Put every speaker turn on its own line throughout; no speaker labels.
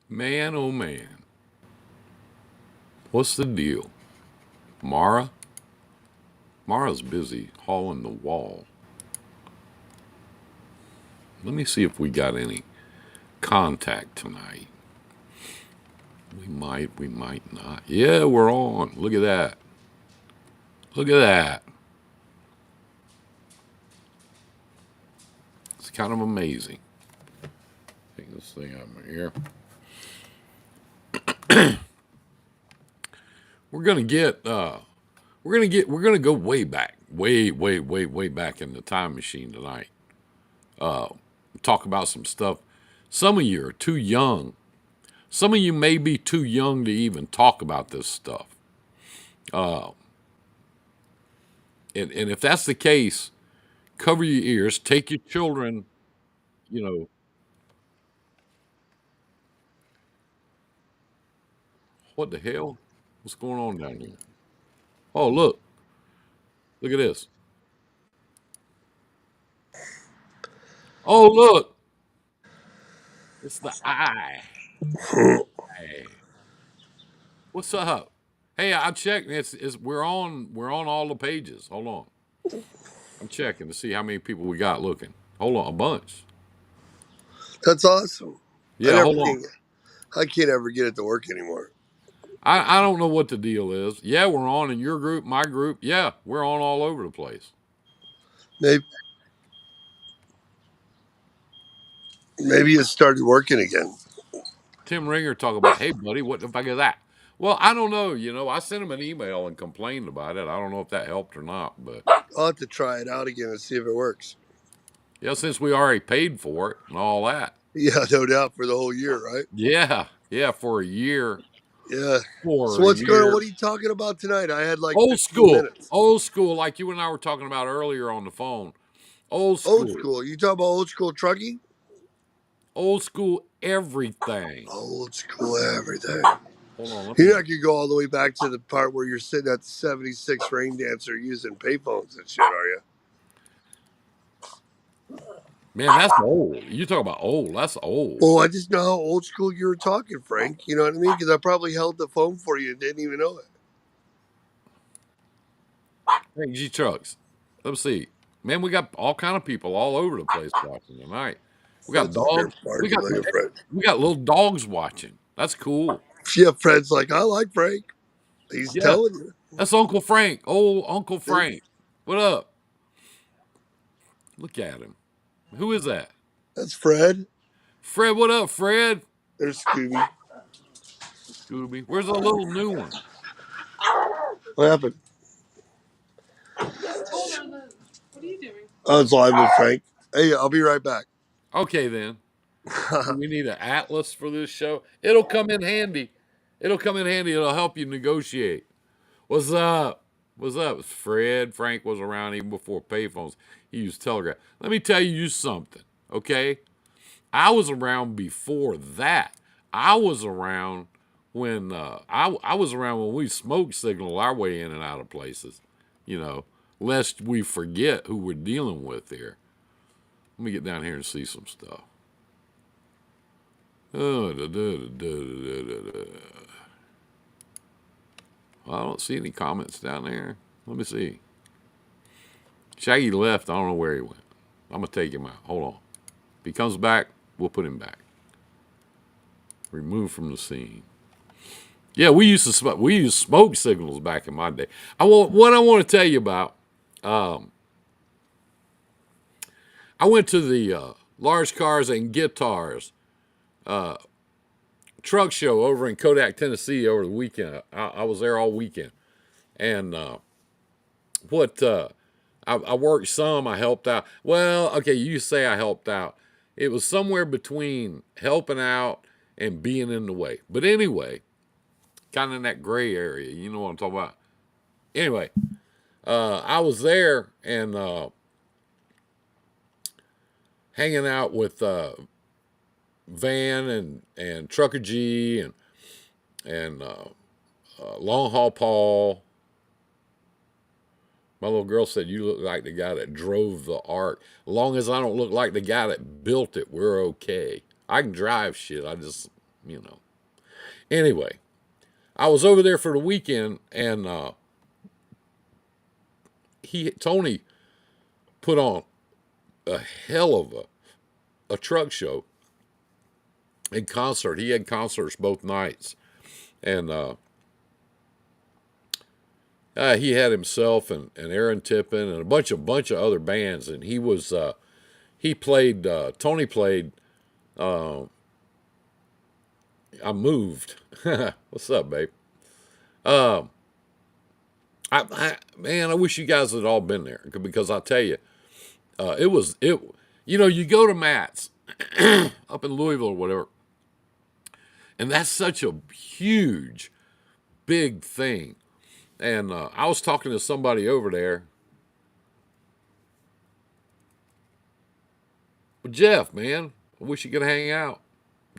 Man, oh man, what's the deal? Mara? Mara's busy hauling the wall. Let me see if we got any contact tonight. We might not. Yeah, we're on. Look at that. Look at that. It's kind of amazing. Take this thing out of here. We're gonna get we're gonna go way back. Way back in the time machine tonight. Talk about some stuff. Some of you are too young. Some of you may be too young to even talk about this stuff. And if that's the case, cover your ears, take your children, you know, what the hell? What's going on down here? Oh, look. Look at this. Oh, look. It's the eye. Hey, what's up? Hey, I checked. It's we're on all the pages. Hold on. I'm checking to see how many people we got looking. Hold on, a bunch.
That's awesome. I
Yeah,
never
hold on.
can. I can't ever get it to work anymore.
I don't know what the deal is. Yeah, we're on in your group, my group. Yeah, we're on all over the place.
Maybe maybe it started working again.
Tim Ringer talk about, hey buddy, what the fuck is that? Well, I don't know. I sent him an email and complained about it. I don't know if that helped or not, but
I'll have to try it out again and see if it works.
yeah, since we already paid for it and all that.
Yeah, no doubt for the whole year, right?
Yeah, for a year.
Yeah. So
For a
what's going on?
year.
What are you talking about tonight? I had like
Old
15
school.
minutes.
Old school, like you and I were talking about earlier on the phone. Old
Old
school.
school. You talking about old school trucking?
Old school everything.
Old school everything.
Hold on, let
You're
me.
not gonna go all the way back to the part where you're sitting at the 76 rain dancer using payphones and shit, are you?
Man, that's old. You talk about old. That's old.
Well, I just know how old school you were talking, Frank. You know what I mean? Because I probably held the phone for you and didn't even know it.
Hey, G Trucks. Let's see. Man, we got all kind of people all over the place watching tonight. We got
Fred's over here
dogs. We
barking
got
like a friend.
we got little dogs watching. That's cool.
Yeah, Fred's like, I like Frank. He's
Yeah,
telling you.
that's Uncle Frank. Old Uncle Frank. What up? Look at him. Who is that?
That's Fred.
Fred. What up, Fred?
There's Scooby.
Scooby. Where's the little new one?
What happened?
What are you doing?
I was live with Frank. Hey, I'll be right back.
Okay, then. Do we need an atlas for this show? It'll come in handy. It'll come in handy. It'll help you negotiate. What's up? What's up? Fred Frank was around even before payphones. He used telegraph. Let me tell you something, okay? I was around before that. I was around when I was around when we smoke signal our way in and out of places, you know, lest we forget who we're dealing with here. Let me get down here and see some stuff. Oh, Well, I don't see any comments down there. Let me see. Shaggy left. I don't know where he went. I'm gonna take him out. Hold on. If he comes back, we'll put him back. Remove from the scene. Yeah, we used smoke signals back in my day. What I want to tell you about. Um, I went to the Large Cars and Guitars truck show over in Kodak, Tennessee over the weekend. I was there all weekend, and what I worked some. I helped out. Well, okay, you say I helped out. It was somewhere between helping out and being in the way. But anyway, kind of in that gray area. You know what I'm talking about. Anyway, I was there and hanging out with Van and Trucker G and Long Haul Paul. My little girl said, "You look like the guy that drove the Ark. As long as I don't look like the guy that built it, we're okay. I can drive shit. I just you know. Anyway, I was over there for the weekend, and Tony put on a hell of a truck show and concert. He had concerts both nights, and he had himself and Aaron Tippin and a bunch of other bands, and he played. Tony played. I moved. What's up, babe? Man, I wish you guys had all been there because I tell you, it. You know, you go to Matt's up in Louisville or whatever, and that's such a huge, big thing. And I was talking to somebody over there. But Jeff, man, I wish you could hang out,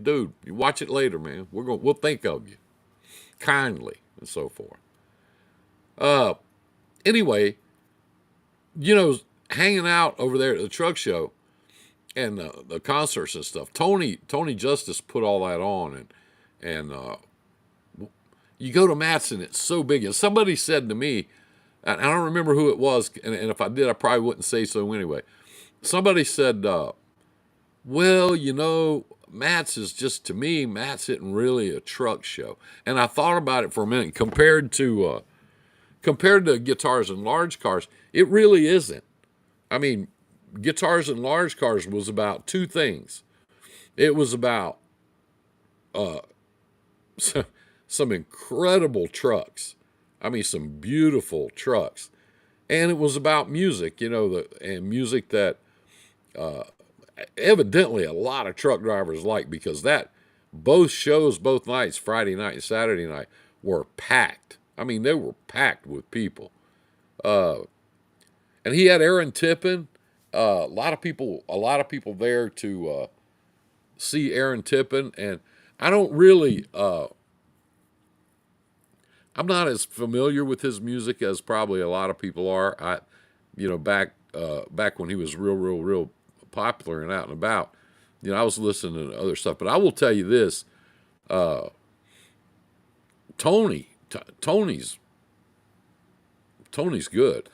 dude. You watch it later, man. We'll think of you kindly and so forth. Anyway, you know, hanging out over there at the truck show and the concerts and stuff. Tony Justice put all that on, and you go to Matt's and it's so big. And somebody said to me, and I don't remember who it was, and if I did, I probably wouldn't say so anyway. Somebody said, well, you know, Matt's is just, to me, Matt's isn't really a truck show. And I thought about it for a minute. Compared to Guitars and Large Cars, it really isn't. I mean, Guitars and Large Cars was about two things. It was about some incredible trucks. I mean, some beautiful trucks. And it was about music, you know, and music that evidently a lot of truck drivers like, because both shows, both nights, Friday night and Saturday night, were packed. I mean, they were packed with people. And he had Aaron Tippin. A lot of people there to see Aaron Tippin. And I don't really, I'm not as familiar with his music as probably a lot of people are. Back when he was real popular and out and about, you know, I was listening to other stuff. But I will tell you this, Tony's good.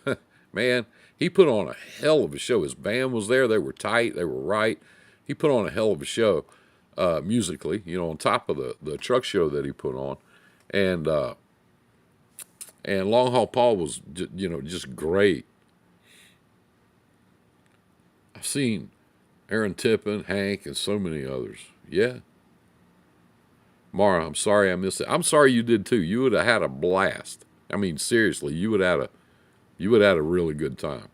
Man, he put on a hell of a show. His band was there. They were tight. They were right. He put on a hell of a show musically, you know, on top of the truck show that he put on. And Long Haul Paul was, you know, just great. I've seen Aaron Tippin, Hank, and so many others. Yeah. Mara, I'm sorry I missed it. I'm sorry you did too. You would have had a blast. I mean, seriously, you would have had a really good time.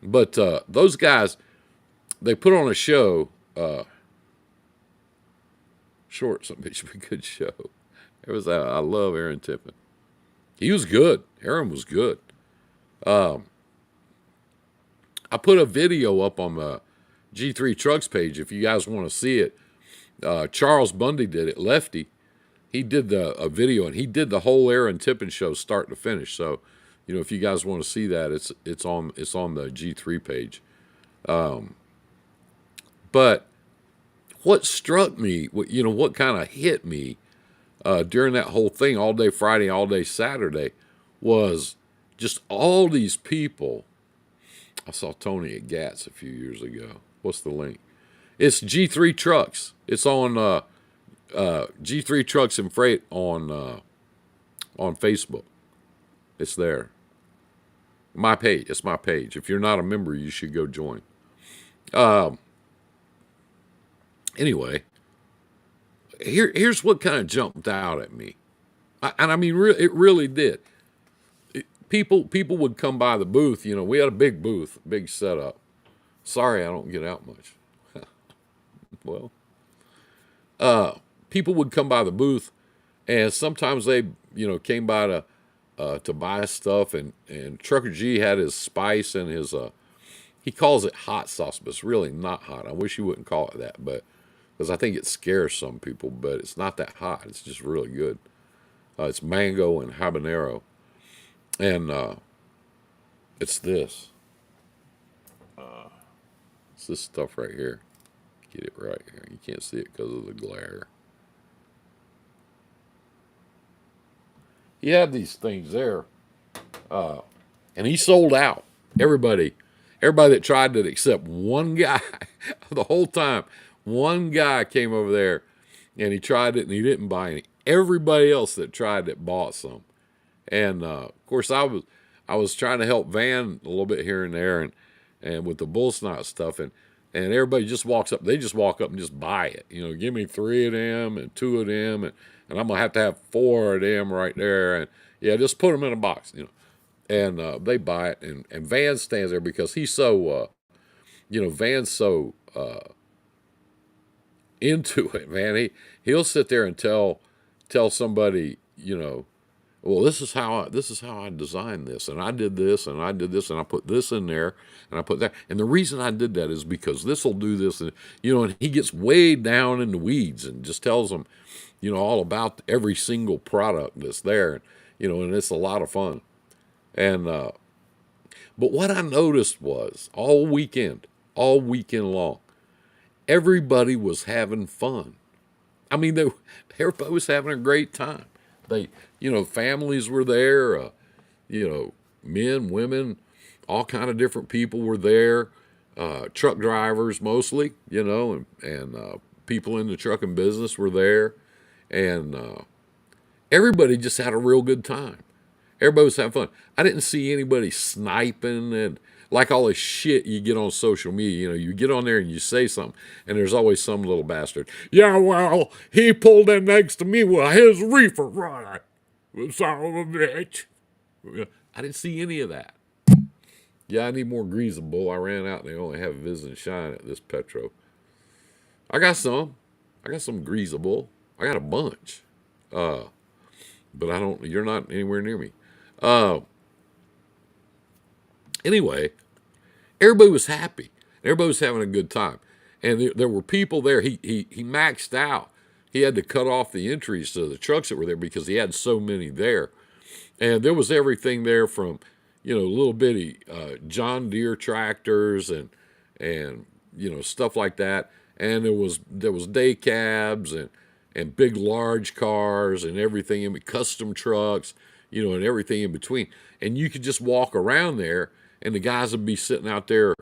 But those guys, they put on a show. Short, something should be a good show. I love Aaron Tippin. He was good. Aaron was good. I put a video up on the G3 Trucks page if you guys want to see it. Charles Bundy did it. Lefty, he did a video, and he did the whole Aaron Tippin show start to finish. So, you know, if you guys want to see that, it's on the G3 page. But what struck me, what kind of hit me during that whole thing, all day Friday, all day Saturday, was just all these people. I saw Tony at GATS a few years ago. What's the link? It's G3 Trucks. It's on G3 Trucks and Freight on Facebook. It's there. My page. It's my page. If you're not a member, you should go join. Anyway, here's what kind of jumped out at me, and I mean, it really did. People would come by the booth. You know, we had a big booth, big setup. Sorry, I don't get out much. Well, people would come by the booth, and sometimes they, you know, came by to buy stuff, and Trucker G had his spice and his he calls it hot sauce, but it's really not hot. I wish he wouldn't call it that, but because I think it scares some people, but it's not that hot. It's just really good. It's mango and habanero, and it's this. It's this stuff right here. Get it right here. You can't see it because of the glare. he had these things there, and he sold out. Everybody, everybody that tried it except one guy, the whole time, one guy came over there, and he tried it and he didn't buy any. Everybody else that tried it bought some. And of course, I was trying to help Van a little bit here and there, and with the bull snot stuff, and everybody just walks up. They just walk up and just buy it. You know, give me 3 of them and 2 of them, and I'm gonna have to have 4 of them right there. And yeah, just put them in a box. You know, and they buy it, and Van stands there because he's so Van's so into it, man. He'll sit there and tell somebody, well, this is how I designed this, and I did this, and I did this, and I put this in there, and I put that. And the reason I did that is because this will do this, and he gets way down in the weeds and just tells them, all about every single product that's there, and it's a lot of fun. And but what I noticed was all weekend long, everybody was having fun. I mean, everybody was having a great time. Families were there, men, women, all kind of different people were there. Truck drivers mostly, and people in the trucking business were there, and everybody just had a real good time. Everybody was having fun. I didn't see anybody sniping and like all this shit you get on social media. You get on there and you say something, and there's always some little bastard. Yeah, well, he pulled in next to me with his reefer runner. Son of a bitch. I didn't see any of that. Yeah, I need more greasable. I ran out and they only have Viz and Shine at this Petro. I got some greasable. I got a bunch. But you're not anywhere near me. Anyway, everybody was happy. Everybody was having a good time. And there were people there. He maxed out. He had to cut off the entries to the trucks that were there because he had so many there. And there was everything there from, little bitty John Deere tractors and stuff like that. And there was day cabs and big large cars and everything in custom trucks, and everything in between. And you could just walk around there, and the guys would be sitting out there,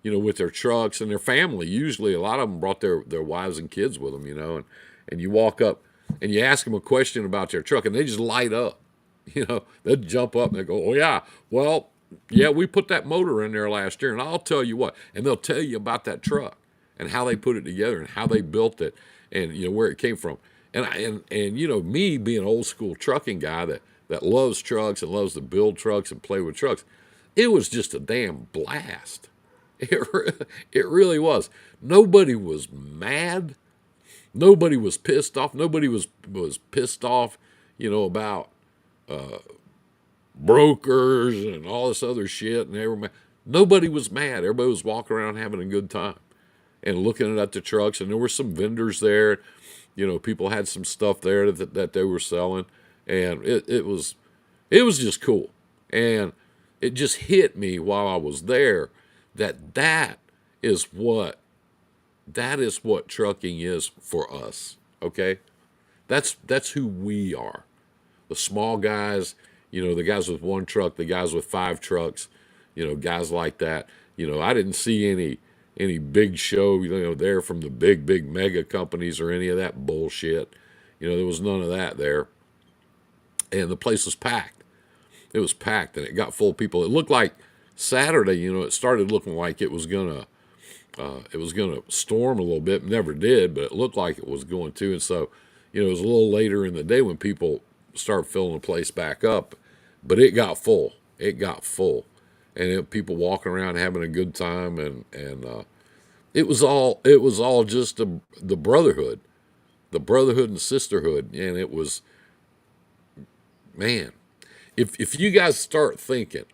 with their trucks and their family. Usually, a lot of them brought their wives and kids with them, and you walk up and you ask them a question about their truck, and they just light up. They'd jump up and they go, "Oh yeah, well, yeah, we put that motor in there last year, and I'll tell you what." And they'll tell you about that truck and how they put it together and how they built it and where it came from. And me being an old school trucking guy that loves trucks and loves to build trucks and play with trucks, it was just a damn blast. It really was. Nobody was mad. Nobody was pissed off. Nobody was pissed off, about brokers and all this other shit. And nobody was mad. Everybody was walking around having a good time and looking at the trucks. And there were some vendors there. People had some stuff there that they were selling, and it was just cool. And it just hit me while I was there that is what trucking is for us. Okay, that's who we are. The small guys, the guys with one truck, the guys with 5 trucks, guys like that. I didn't see any big show, there from the big mega companies or any of that bullshit. There was none of that there. And the place was packed. It was packed, and it got full of people. It looked like Saturday, it started looking like it was gonna storm a little bit. Never did, but it looked like it was going to. And so, it was a little later in the day when people started filling the place back up. But it got full. It got full. And people walking around having a good time, and it was all just the brotherhood and sisterhood. And it was, man, if you guys start thinking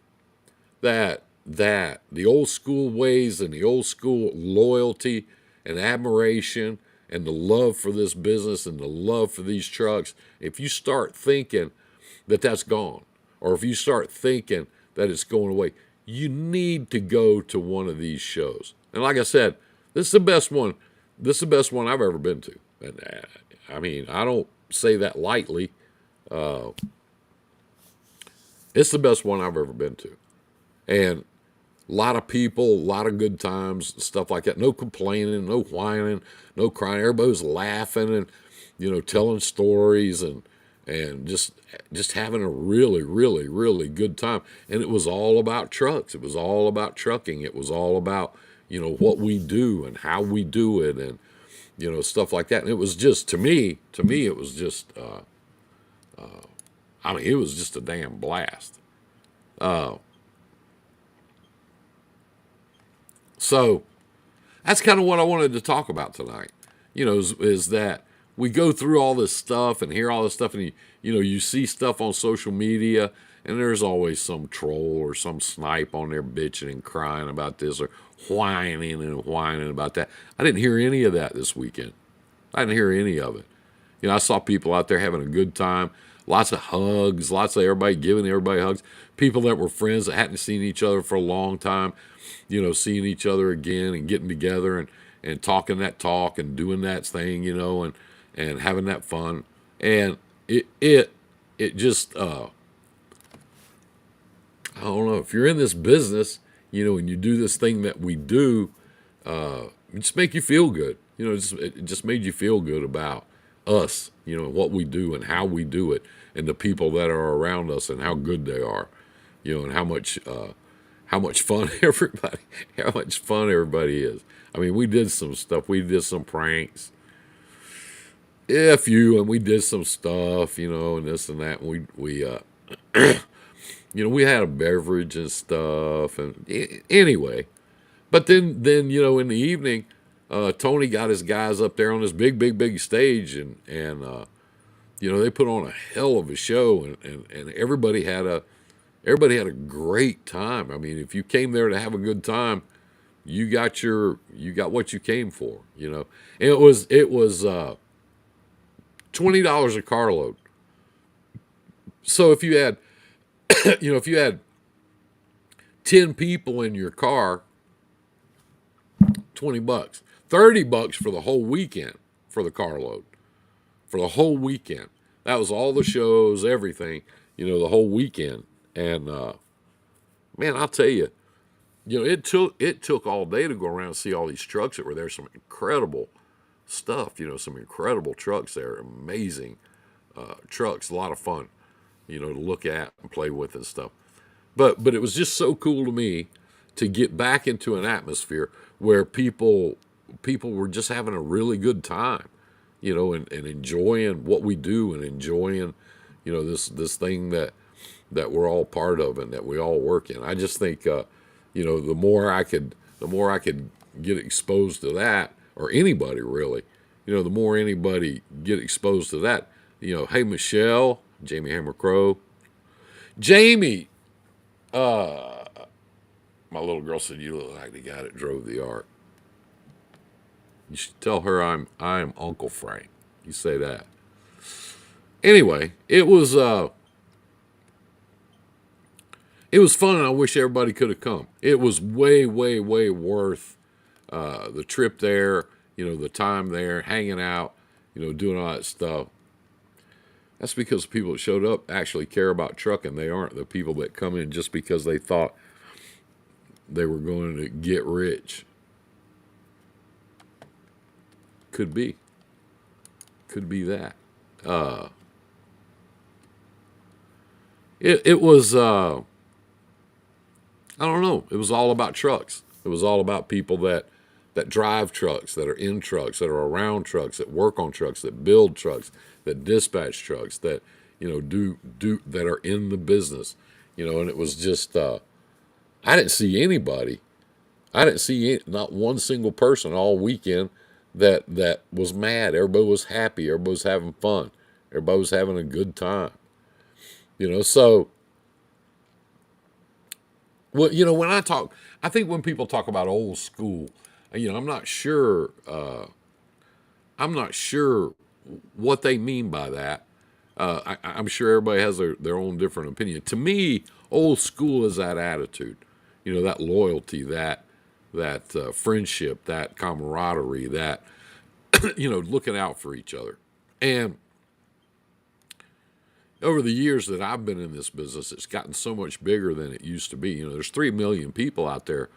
that the old school ways and the old school loyalty and admiration and the love for this business and the love for these trucks, if you start thinking that that's gone, or if you start thinking that it's going away, you need to go to one of these shows. And like I said, this is the best one. This is the best one I've ever been to. And I mean, I don't say that lightly. It's the best one I've ever been to. And a lot of people, a lot of good times, stuff like that. No complaining, no whining, no crying. Everybody was laughing and, telling stories and just having a really, really, really good time. And it was all about trucks. It was all about trucking. It was all about, what we do and how we do it and, stuff like that. And it was just, to me, it was just, it was just a damn blast. So that's kind of what I wanted to talk about tonight. Is that we go through all this stuff and hear all this stuff, and you see stuff on social media, and there's always some troll or some snipe on there bitching and crying about this or whining and whining about that. I didn't hear any of that this weekend. I didn't hear any of it. I saw people out there having a good time, lots of hugs, lots of everybody giving everybody hugs. People that were friends that hadn't seen each other for a long time, seeing each other again and getting together and talking that talk and doing that thing, and having that fun. And it just, I don't know, if you're in this business, and you do this thing that we do, it just make you feel good. It just made you feel good about us, what we do and how we do it and the people that are around us and how good they are, and how much fun everybody is. I mean, we did some stuff. We did some pranks. And we did some stuff, and this and that. And we we had a beverage and stuff. And anyway, but then in the evening, Tony got his guys up there on this big stage, and they put on a hell of a show, and everybody had a great time. I mean, if you came there to have a good time, you got what you came for, And it was $20 a carload. So if you had if you had 10 people in your car, $20, $30 for the whole weekend for the carload, for the whole weekend. That was all the shows, everything, the whole weekend. And man, I'll tell you, it took all day to go around and see all these trucks that were there. Some incredible stuff, some incredible trucks there, amazing trucks, a lot of fun, to look at and play with and stuff. But it was just so cool to me to get back into an atmosphere where people were just having a really good time, and enjoying what we do and enjoying, this thing that we're all part of and that we all work in. I just think, the more I could get exposed to that, or anybody really, the more anybody get exposed to that, hey, Michelle, Jamie Hammer Crow, Jamie, my little girl said, you look like the guy that drove the Ark. You should tell her I'm Uncle Frank. You say that. Anyway, it was fun, and I wish everybody could have come. It was way worth the trip there, the time there, hanging out, doing all that stuff. That's because the people that showed up actually care about trucking. They aren't the people that come in just because they thought they were going to get rich. Could be that. It was, I don't know. It was all about trucks. It was all about people that drive trucks, that are in trucks, that are around trucks, that work on trucks, that build trucks, that dispatch trucks, that, do that are in the business, and it was just, I didn't see anybody. I didn't see not one single person all weekend that was mad. Everybody was happy. Everybody was having fun. Everybody was having a good time. So, well, when I think when people talk about old school, I'm not sure what they mean by that. I'm sure everybody has their own different opinion. To me, old school is that attitude, that loyalty, that friendship, that camaraderie, that, looking out for each other. And, over the years that I've been in this business, it's gotten so much bigger than it used to be. You know, there's 3 million people out there,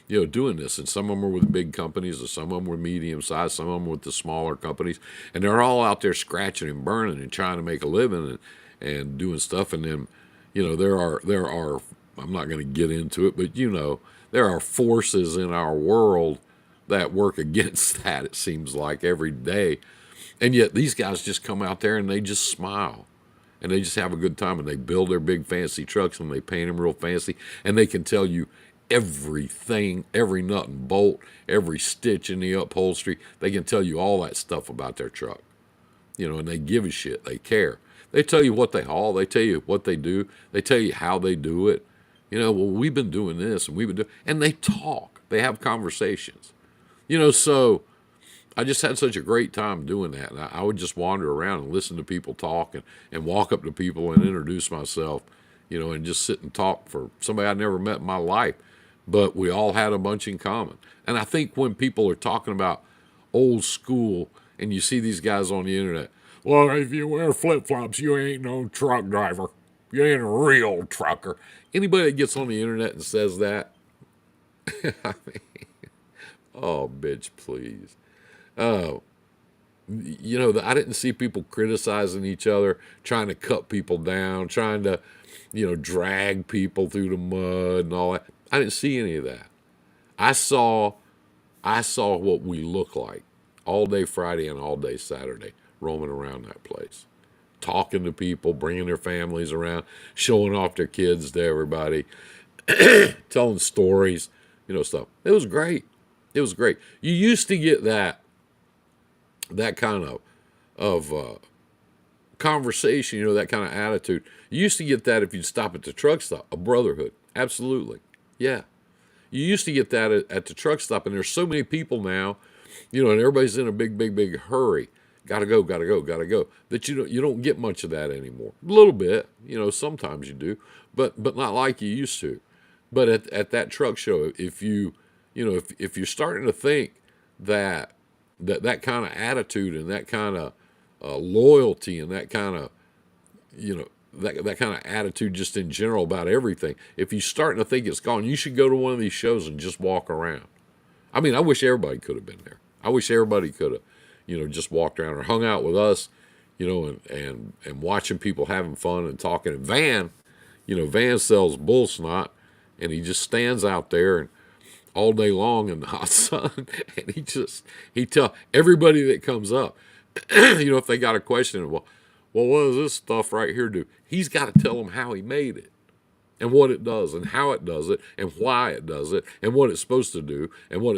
you know, doing this, and some of them are with big companies, and some of them were medium sized, some of them with the smaller companies, and they're all out there scratching and burning and trying to make a living and doing stuff. And then, you know, there are I'm not going to get into it, but you know, there are forces in our world that work against that. It seems like every day, and yet these guys just come out there and they just smile and they just have a good time, and they build their big fancy trucks and they paint them real fancy, and they can tell you everything, every nut and bolt, every stitch in the upholstery. They can tell you all that stuff about their truck, you know, and they give a shit. They care. They tell you what they haul. They tell you what they do. They tell you how they do it. You know, well, we've been doing this and we've been doing, and they talk. They have conversations. You know, so I just had such a great time doing that. And I would just wander around and listen to people talk and walk up to people and introduce myself, you know, and just sit and talk for somebody I'd never met in my life. But we all had a bunch in common. And I think when people are talking about old school and you see these guys on the internet, well, if you wear flip flops, you ain't no truck driver. You ain't a real trucker. Anybody that gets on the internet and says that, I mean, oh, bitch, please. Oh, you know, I didn't see people criticizing each other, trying to cut people down, trying to, you know, drag people through the mud and all that. I didn't see any of that. I saw what we look like all day Friday and all day Saturday, roaming around that place, talking to people, bringing their families around, showing off their kids to everybody, telling stories, you know, stuff. It was great. It was great. You used to get that kind of conversation, you know, that kind of attitude. You used to get that if you'd stop at the truck stop, a brotherhood. Absolutely. Yeah. You used to get that at the truck stop, and there's so many people now, you know, and everybody's in a big hurry. Gotta go, that you don't get much of that anymore. A little bit, you know, sometimes you do, but not like you used to. But at that truck show, if you're starting to think that kind of attitude and that kind of loyalty and that kind of, you know, that kind of attitude just in general about everything, if you're starting to think it's gone, you should go to one of these shows and just walk around. I mean, I wish everybody could have been there. I wish everybody could have, you know, just walked around or hung out with us, you know, and watching people having fun and talking. And Van sells bull snot, and he just stands out there and all day long in the hot sun, and he tell everybody that comes up, you know, if they got a question, well, what does this stuff right here do? He's got to tell them how he made it, and what it does, and how it does it, and why it does it, and what it's supposed to do, and what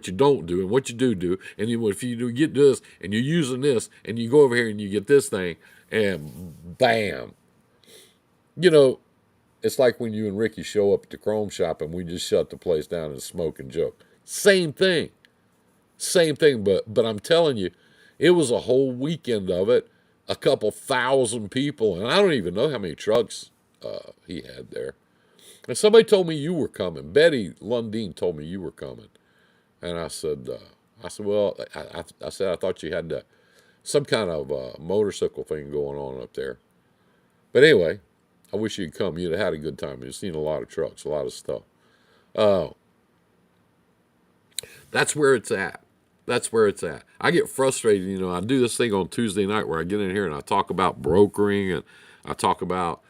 you don't do, and what you do, and if you get this, and you're using this, and you go over here and you get this thing, and bam, you know, it's like when you and Ricky show up at the Chrome Shop and we just shut the place down and smoke and joke. Same thing, but I'm telling you, it was a whole weekend of it, a couple thousand people, and I don't even know how many trucks he had there. And somebody told me you were coming. Betty Lundeen told me you were coming, and I said, well, I said I thought you had some kind of motorcycle thing going on up there. But anyway, I wish you'd come. You'd have had a good time. You've seen a lot of trucks, a lot of stuff. That's where it's at. That's where it's at. I get frustrated. You know, I do this thing on Tuesday night where I get in here and I talk about brokering, and I talk about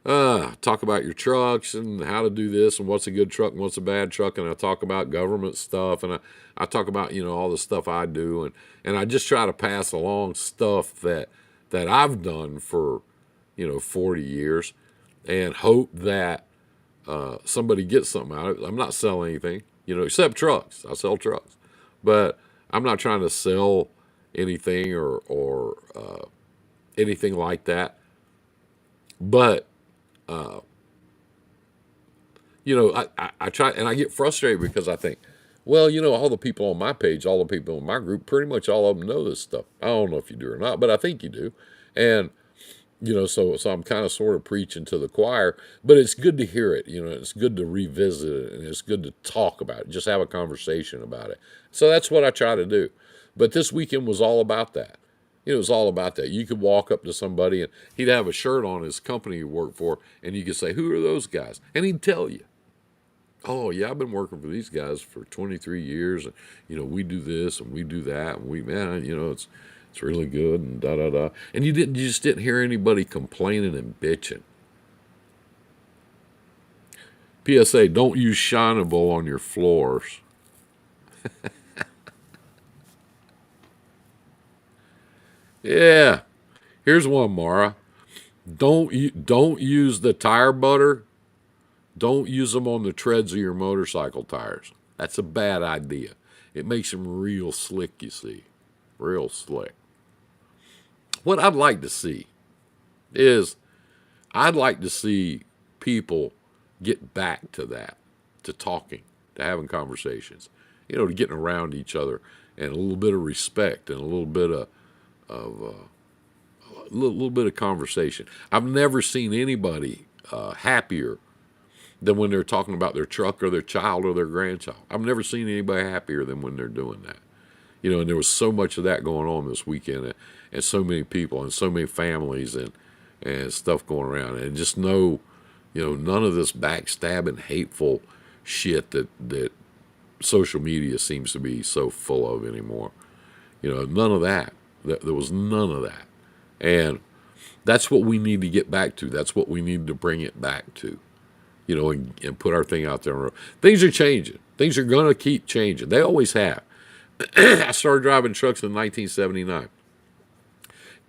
your trucks and how to do this and what's a good truck and what's a bad truck, and I talk about government stuff, and I talk about, you know, all the stuff I do, and I just try to pass along stuff that I've done for, you know, 40 years, and hope that somebody gets something out of it. I'm not selling anything, you know, except trucks. I sell trucks, but I'm not trying to sell anything or anything like that. But you know, I try, and I get frustrated because I think, well, you know, all the people on my page, all the people in my group, pretty much all of them know this stuff. I don't know if you do or not, but I think you do. And, you know, so I'm kind of sort of preaching to the choir, but it's good to hear it. You know, it's good to revisit it, and it's good to talk about it, just have a conversation about it. So that's what I try to do. But this weekend was all about that. It was all about that. You could walk up to somebody and he'd have a shirt on his company he worked for, and you could say, "Who are those guys?" And he'd tell you, "Oh yeah, I've been working for these guys for 23 years, and we do this and we do that, and it's really good and da da da." And you just didn't hear anybody complaining and bitching. PSA: Don't use Shinable on your floors. Yeah. Here's one, Mara. Don't use the tire butter. Don't use them on the treads of your motorcycle tires. That's a bad idea. It makes them real slick, you see. Real slick. What I'd like to see is I'd like to see people get back to that, to talking, to having conversations, to getting around each other, and a little bit of respect and a little bit of a little bit of conversation. I've never seen anybody happier than when they're talking about their truck or their child or their grandchild. I've never seen anybody happier than when they're doing that. And there was so much of that going on this weekend, and so many people and so many families and stuff going around, and just none of this backstabbing, hateful shit that social media seems to be so full of anymore. None of that. There was none of that. And that's what we need to get back to. That's what we need to bring it back to, and put our thing out there. Things are changing. Things are going to keep changing. They always have. I started driving trucks in 1979.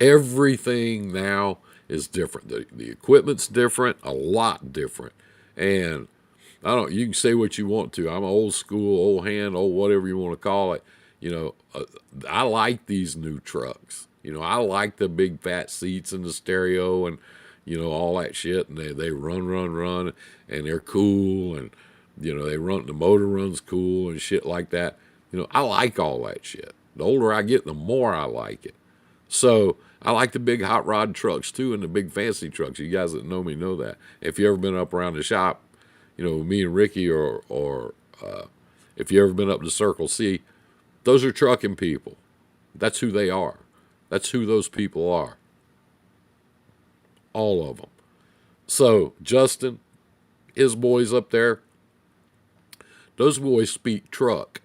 Everything now is different. The equipment's different, a lot different. And you can say what you want to. I'm old school, old hand, old whatever you want to call it. I like these new trucks. I like the big fat seats and the stereo and, all that shit. And they run, and they're cool. And, the motor runs cool and shit like that. I like all that shit. The older I get, the more I like it. So I like the big hot rod trucks too, and the big fancy trucks. You guys that know me know that. If you ever been up around the shop, me and Ricky, or if you ever been up to Circle C, those are trucking people. That's who they are. That's who those people are. All of them. So Justin, his boys up there, those boys speak truck.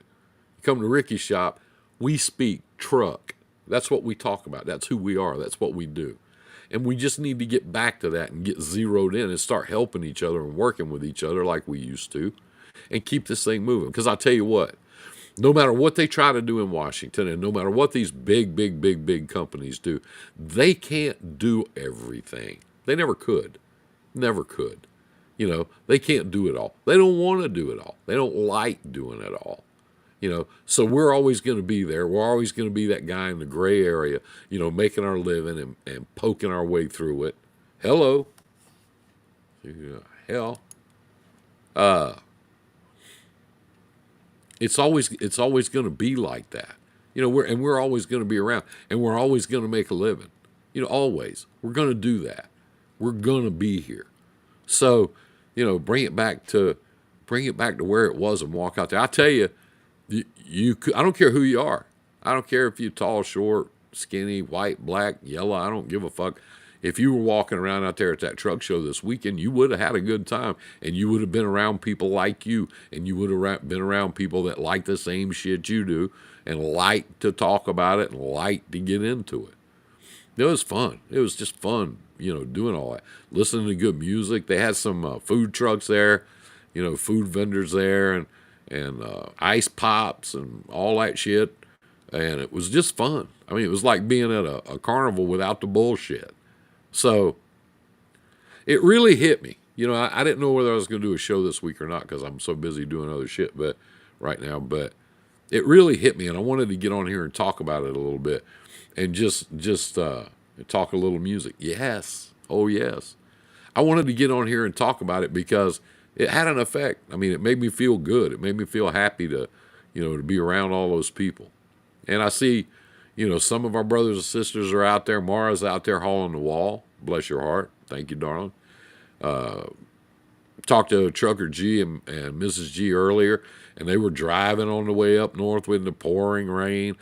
You come to Ricky's shop, we speak truck. That's what we talk about. That's who we are. That's what we do. And we just need to get back to that and get zeroed in and start helping each other and working with each other like we used to, and keep this thing moving. Because I'll tell you what, no matter what they try to do in Washington, and no matter what these big companies do, they can't do everything. They never could. Never could. They can't do it all. They don't want to do it all. They don't like doing it all. So we're always going to be there. We're always going to be that guy in the gray area, making our living and poking our way through it. Hello. Yeah, hell. It's always going to be like that. We're always going to be around, and we're always going to make a living. Always. We're going to do that. We're going to be here. So, bring it back to where it was and walk out there. I tell you, I don't care who you are. I don't care if you're tall, short, skinny, white, black, yellow. I don't give a fuck. If you were walking around out there at that truck show this weekend, you would have had a good time, and you would have been around people like you, and you would have been around people that like the same shit you do and like to talk about it and like to get into it. It was fun. It was just fun, doing all that. Listening to good music. They had some food trucks there, food vendors there, and ice pops and all that shit. And it was just fun. I mean, it was like being at a carnival without the bullshit. So it really hit me. I didn't know whether I was going to do a show this week or not because I'm so busy doing other shit right now. But it really hit me, and I wanted to get on here and talk about it a little bit and just talk a little music. Yes. Oh, yes. I wanted to get on here and talk about it because it had an effect. I mean, it made me feel good. It made me feel happy to be around all those people. And I see, some of our brothers and sisters are out there. Mara's out there hauling the wall. Bless your heart. Thank you, darling. talked to Trucker G and Mrs. G earlier, and they were driving on the way up north with the pouring rain,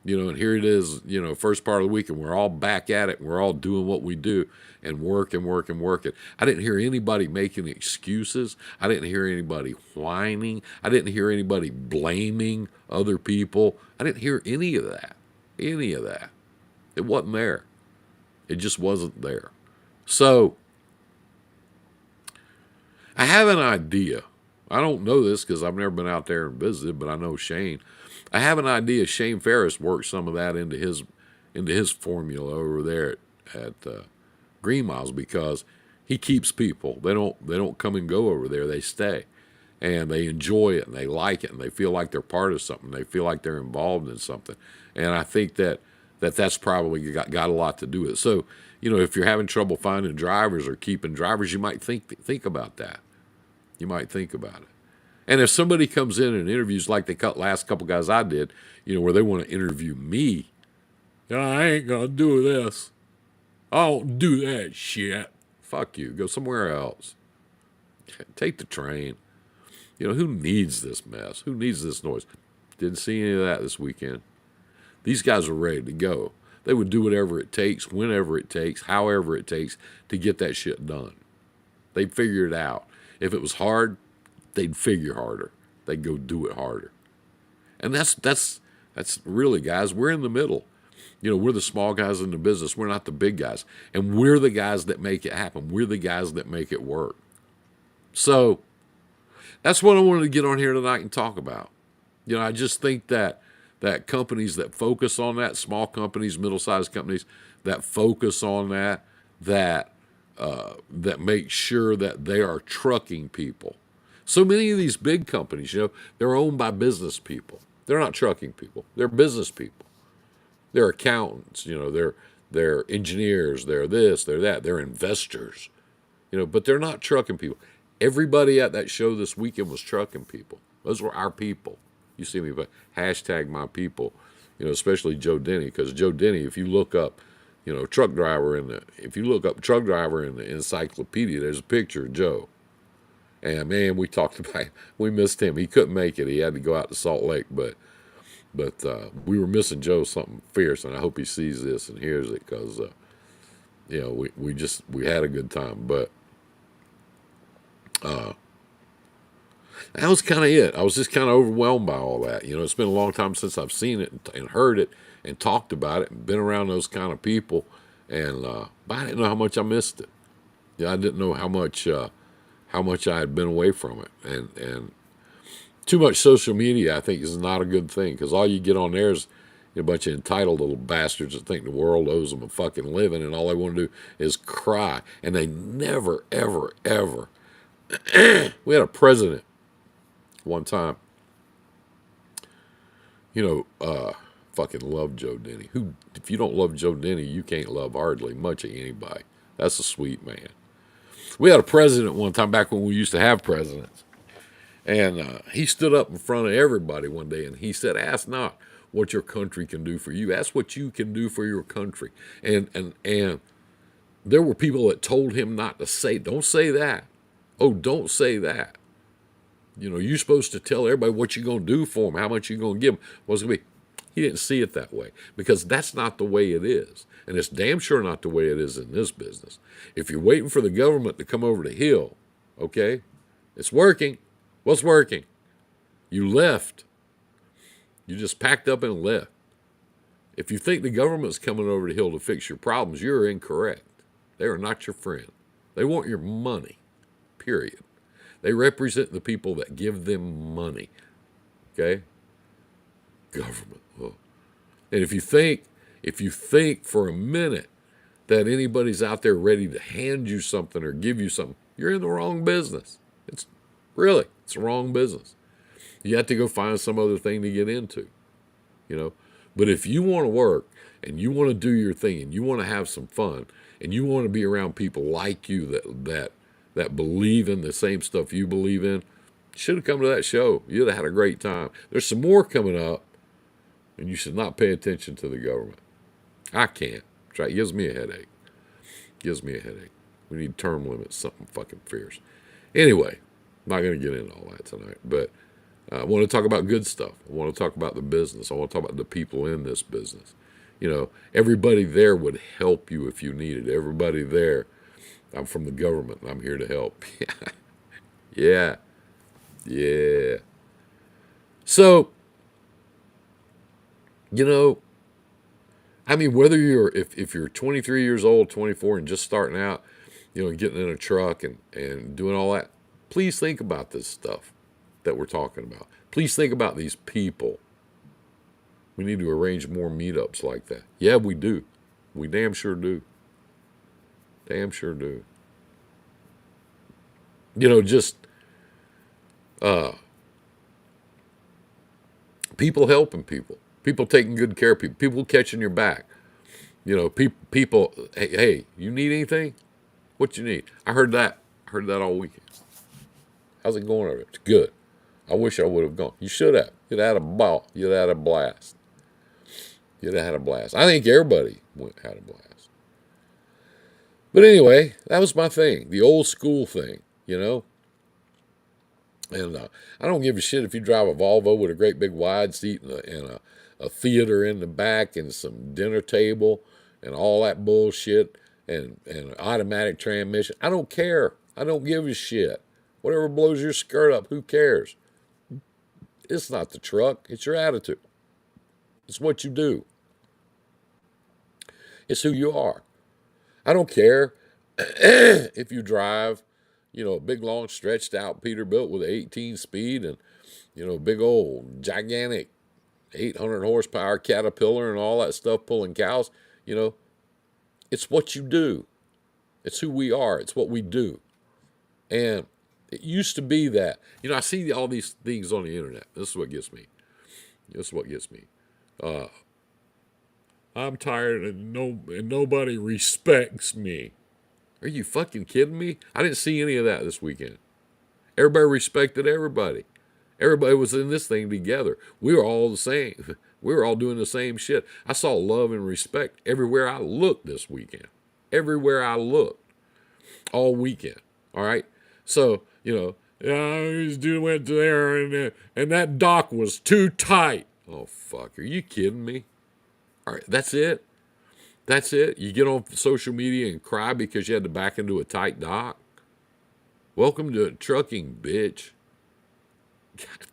and here it is, first part of the week, and we're all back at it, and we're all doing what we do, and working. I didn't hear anybody making excuses. I didn't hear anybody whining. I didn't hear anybody blaming other people. I didn't hear any of that. It wasn't there. It just wasn't there. So, I have an idea. I don't know this because I've never been out there and visited, but I know Shane. I have an idea. Shane Ferris worked some of that into his formula over there at Green Miles, because he keeps people. They don't come and go over there. They stay, and they enjoy it, and they like it, and they feel like they're part of something. They feel like they're involved in something, and I think that's probably got a lot to do with it. So, if you're having trouble finding drivers or keeping drivers, you might think about that. You might think about it. And if somebody comes in and interviews like the last couple guys I did, where they want to interview me, I ain't gonna do this. I don't do that shit. Fuck you. Go somewhere else. Take the train. Who needs this mess? Who needs this noise? Didn't see any of that this weekend. These guys are ready to go. They would do whatever it takes, whenever it takes, however it takes to get that shit done. They'd figure it out. If it was hard, they'd figure harder. They'd go do it harder. And that's really, guys, we're in the middle. We're the small guys in the business. We're not the big guys. And we're the guys that make it happen. We're the guys that make it work. So that's what I wanted to get on here tonight and talk about. I just think that companies that focus on that, small companies, middle-sized companies that focus on that make sure that they are trucking people. So many of these big companies, they're owned by business people. They're not trucking people. They're business people. They're accountants, they're engineers, they're this, they're that, they're investors, but they're not trucking people. Everybody at that show this weekend was trucking people. Those were our people. You see me, but hashtag my people, especially Joe Denny, because Joe Denny, if you look up, truck driver in the encyclopedia, there's a picture of Joe. And man, we missed him. He couldn't make it. He had to go out to Salt Lake, but we were missing Joe something fierce, and I hope he sees this and hears it, because we had a good time. But that was kind of it. I was just kind of overwhelmed by all that. It's been a long time since I've seen it and heard it and talked about it and been around those kind of people, and but I didn't know how much I missed it. I didn't know how much I had been away from it, and too much social media, I think, is not a good thing, because all you get on there is a bunch of entitled little bastards that think the world owes them a fucking living, and all they want to do is cry. And they never, ever, ever. We had a president one time, fucking loved Joe Denny. If you don't love Joe Denny, you can't love hardly much of anybody. That's a sweet man. We had a president one time, back when we used to have presidents. And he stood up in front of everybody one day, and he said, "Ask not what your country can do for you. Ask what you can do for your country." And there were people that told him not to say, "Don't say that. Oh, don't say that. You're supposed to tell everybody what you're going to do for them, how much you're going to give them, what's going to be." He didn't see it that way, because that's not the way it is. And it's damn sure not the way it is in this business. If you're waiting for the government to come over the hill, okay, it's working. What's working? You left. You just packed up and left. If you think the government's coming over the hill to fix your problems, you're incorrect. They are not your friend. They want your money, period. They represent the people that give them money, okay? Government. Oh. And if you think for a minute that anybody's out there ready to hand you something or give you something, you're in the wrong business. It's the wrong business. You have to go find some other thing to get into, But if you want to work and you want to do your thing and you want to have some fun and you want to be around people like you that believe in the same stuff you believe in, you should have come to that show. You'd have had a great time. There's some more coming up, and you should not pay attention to the government. I can't. It gives me a headache. We need term limits, something fucking fierce. Anyway, I'm not going to get into all that tonight, but I want to talk about good stuff. I want to talk about the business. I want to talk about the people in this business. You know, everybody there would help you if you needed. Everybody there, I'm from the government and I'm here to help. Yeah. Yeah. So, you know, I mean, whether you're, if you're 23 years old, 24 and just starting out, you know, getting in a truck and doing all that, please think about this stuff that we're talking about. Please think about these people. We need to arrange more meetups like that. Yeah, we do. We damn sure do. Damn sure do. You know, just people helping people, people taking good care of people, people catching your back. You know, people. Hey, you need anything? What you need? I heard that. I heard that all weekend. How's it going over there? It's good. I wish I would have gone. You should have. You'd have had a ball. You'd have had a blast. You'd have had a blast. I think everybody had a blast. But anyway, that was my thing. The old school thing, you know. And I don't give a shit if you drive a Volvo with a great big wide seat and a theater in the back and some dinner table and all that bullshit and an automatic transmission. I don't care. I don't give a shit. Whatever blows your skirt up, who cares? It's not the truck. It's your attitude. It's what you do. It's who you are. I don't care if you drive, you know, a big, long, stretched out Peterbilt with an 18 speed and, you know, big old, gigantic 800 horsepower Caterpillar and all that stuff pulling cows. You know, it's what you do. It's who we are. It's what we do. And it used to be that, you know, I see all these things on the internet. This is what gets me. This is what gets me. I'm tired and nobody respects me. Are you fucking kidding me? I didn't see any of that this weekend. Everybody respected everybody. Everybody was in this thing together. We were all the same. We were all doing the same shit. I saw love and respect everywhere I looked this weekend. Everywhere I looked. All weekend. All right? So, you know, this dude went to there and that dock was too tight. Oh, fuck. Are you kidding me? All right, that's it. That's it. You get on social media and cry because you had to back into a tight dock. Welcome to trucking, bitch.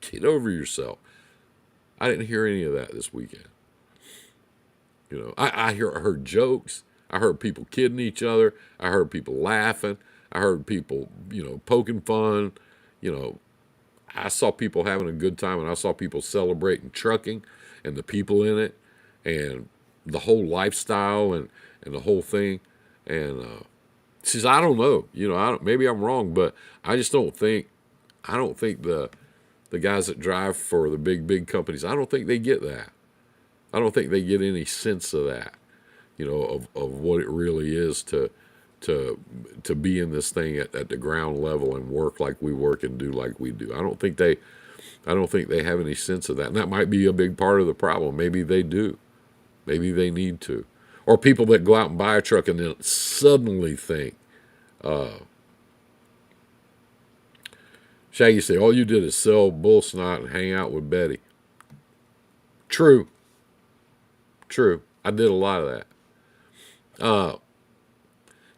Get over yourself. I didn't hear any of that this weekend. You know, I heard jokes. I heard people kidding each other. I heard people laughing. I heard people, you know, poking fun. You know, I saw people having a good time, and I saw people celebrating trucking and the people in it and the whole lifestyle and the whole thing. And says, I don't know. You know, maybe I'm wrong, but I just don't think. I don't think the guys that drive for the big companies, I don't think they get that. I don't think they get any sense of that, you know, of what it really is to be in this thing at the ground level and work like we work and do like we do. I don't think they have any sense of that. And that might be a big part of the problem. Maybe they do. Maybe they need to. Or people that go out and buy a truck and then suddenly think, Shaggy say, all you did is sell bull snot and hang out with Betty. True. I did a lot of that.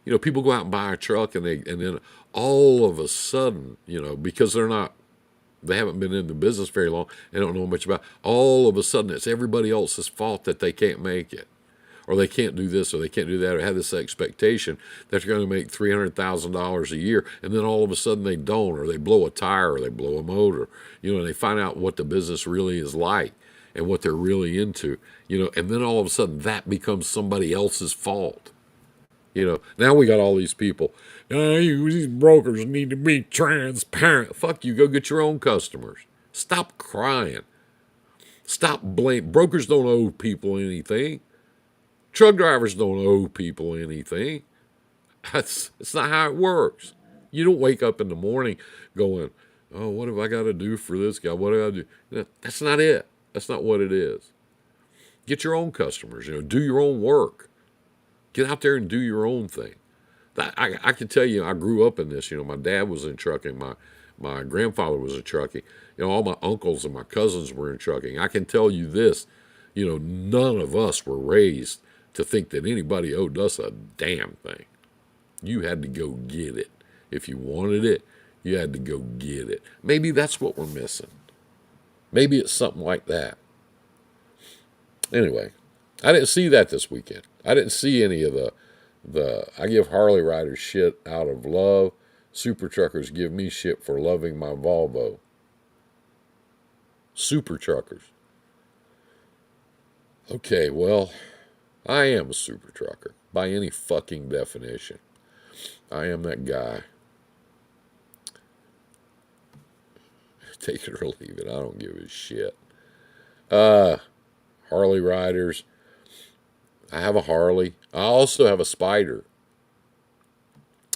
You know, people go out and buy a truck and then all of a sudden, you know, because they haven't been in the business very long, they don't know much about it, all of a sudden it's everybody else's fault that they can't make it. Or they can't do this or they can't do that or have this expectation that they're going to make $300,000 a year, and then all of a sudden they don't, or they blow a tire or they blow a motor, you know, and they find out what the business really is like and what they're really into, you know, and then all of a sudden that becomes somebody else's fault. You know, now we got all these people, these brokers need to be transparent. Fuck you, go get your own customers. Stop crying. Stop blaming. Brokers don't owe people anything. Truck drivers don't owe people anything. It's not how it works. You don't wake up in the morning going, oh, what have I got to do for this guy? What do I do? That's not it. That's not what it is. Get your own customers. You know, do your own work. Get out there and do your own thing. I can tell you, I grew up in this. You know, my dad was in trucking. My grandfather was in trucking. You know, all my uncles and my cousins were in trucking. I can tell you this. You know, none of us were raised to think that anybody owed us a damn thing. You had to go get it. If you wanted it, you had to go get it. Maybe that's what we're missing. Maybe it's something like that. Anyway, I didn't see that this weekend. I didn't see any of the I give Harley riders shit out of love. Super truckers give me shit for loving my Volvo. Super truckers. Okay, well, I am a super trucker by any fucking definition. I am that guy. Take it or leave it. I don't give a shit. Harley riders. I have a Harley. I also have a Spider.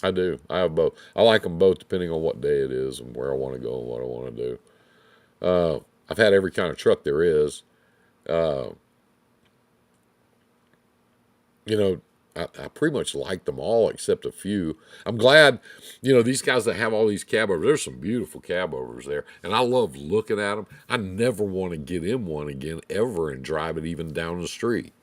I do. I have both. I like them both depending on what day it is and where I want to go and what I want to do. I've had every kind of truck there is. Uh, you know, I pretty much like them all except a few. I'm glad, you know, these guys that have all these cab overs, there's some beautiful cab overs there. And I love looking at them. I never want to get in one again ever and drive it even down the street.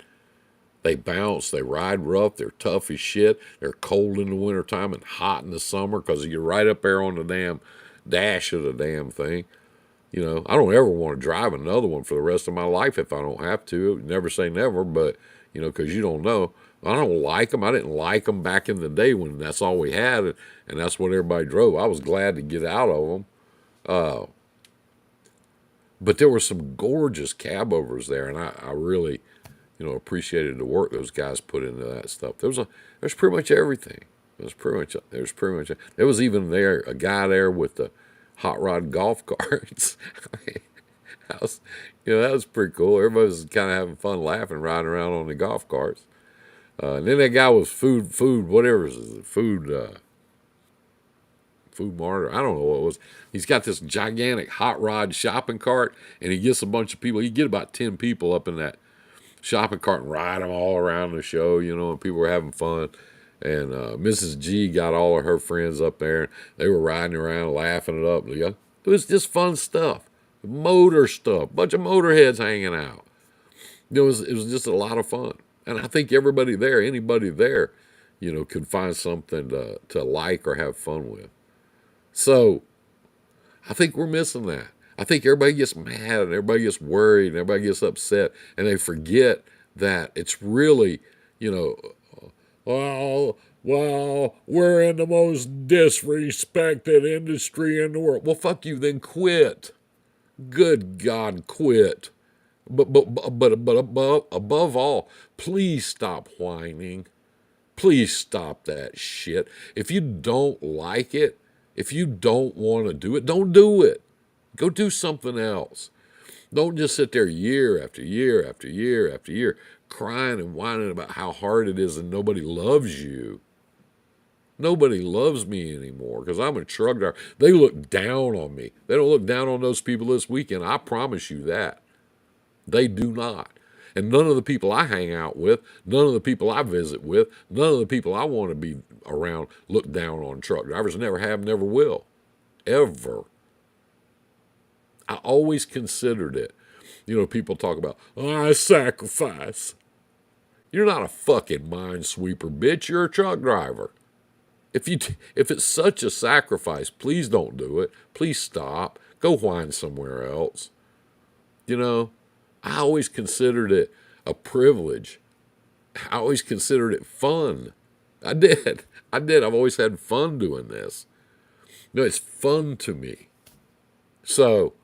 They bounce, they ride rough, they're tough as shit. They're cold in the wintertime and hot in the summer because you're right up there on the damn dash of the damn thing. You know, I don't ever want to drive another one for the rest of my life if I don't have to. Never say never, but, you know, because you don't know. I don't like them. I didn't like them back in the day when that's all we had, and that's what everybody drove. I was glad to get out of them. But there were some gorgeous cab overs there, and I really, you know, appreciated the work those guys put into that stuff. There's pretty much everything. There's pretty much. There was even there a guy there with the hot rod golf carts. That was, you know, that was pretty cool. Everybody was kind of having fun, laughing, riding around on the golf carts. And then that guy was food, whatever it is, food mart, I don't know what it was. He's got this gigantic hot rod shopping cart, and he gets a bunch of people. You get about 10 people up in that shopping cart and ride them all around the show, you know, and people were having fun. And Mrs. G got all of her friends up there, and they were riding around, laughing it up. It was just fun stuff, motor stuff, bunch of motorheads hanging out. It was just a lot of fun. And I think anybody there, you know, could find something to like or have fun with. So I think we're missing that. I think everybody gets mad and everybody gets worried and everybody gets upset and they forget that it's really, you know, well, we're in the most disrespected industry in the world. Well, fuck you, then quit. Good God, quit. But above all, please stop whining. Please stop that shit. If you don't like it, if you don't want to do it, don't do it. Go do something else. Don't just sit there year after year after year after year crying and whining about how hard it is and nobody loves you. Nobody loves me anymore because I'm a truck driver. They look down on me. They don't look down on those people this weekend. I promise you that. They do not. And none of the people I hang out with, none of the people I visit with, none of the people I want to be around look down on truck drivers. Never have, never will. Ever. I always considered it. You know, people talk about, I sacrifice. You're not a fucking minesweeper, bitch. You're a truck driver. If it's such a sacrifice, please don't do it. Please stop. Go whine somewhere else. You know, I always considered it a privilege. I always considered it fun. I did. I've always had fun doing this. You know, it's fun to me. So,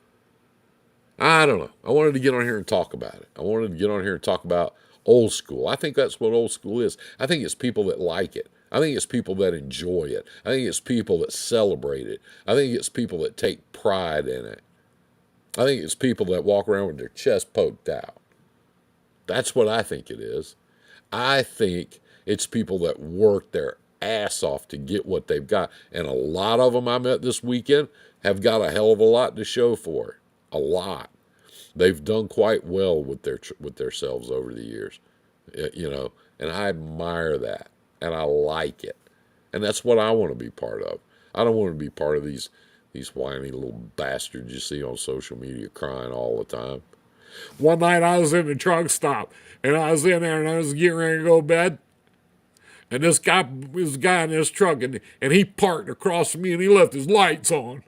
I don't know. I wanted to get on here and talk about it. I wanted to get on here and talk about old school. I think that's what old school is. I think it's people that like it. I think it's people that enjoy it. I think it's people that celebrate it. I think it's people that take pride in it. I think it's people that walk around with their chest poked out. That's what I think it is. I think it's people that work their ass off to get what they've got. And a lot of them I met this weekend have got a hell of a lot to show for it. A lot. They've done quite well with themselves over the years. You know, and I admire that. And I like it. And that's what I want to be part of. I don't want to be part of these whiny little bastards you see on social media crying all the time. One night I was in the truck stop, and I was in there, and I was getting ready to go to bed. And this guy was a guy in this truck, and he parked across from me, and he left his lights on.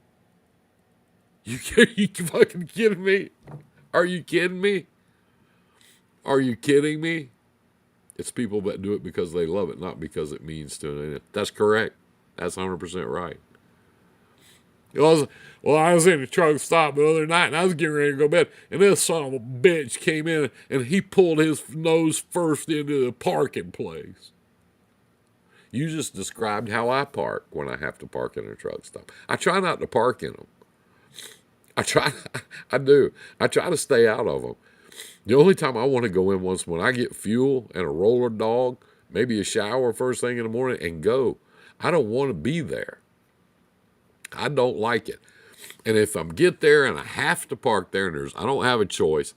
You fucking kidding me? Are you kidding me? Are you kidding me? It's people that do it because they love it, not because it means to them. That's correct. That's 100% right. I was in the truck stop the other night, and I was getting ready to go to bed, and this son of a bitch came in, and he pulled his nose first into the parking place. You just described how I park when I have to park in a truck stop. I try not to park in them. I do. I try to stay out of them. The only time I want to go in once when I get fuel and a roller dog, maybe a shower first thing in the morning, and go. I don't want to be there. I don't like it. And if I get there and I have to park there and I don't have a choice,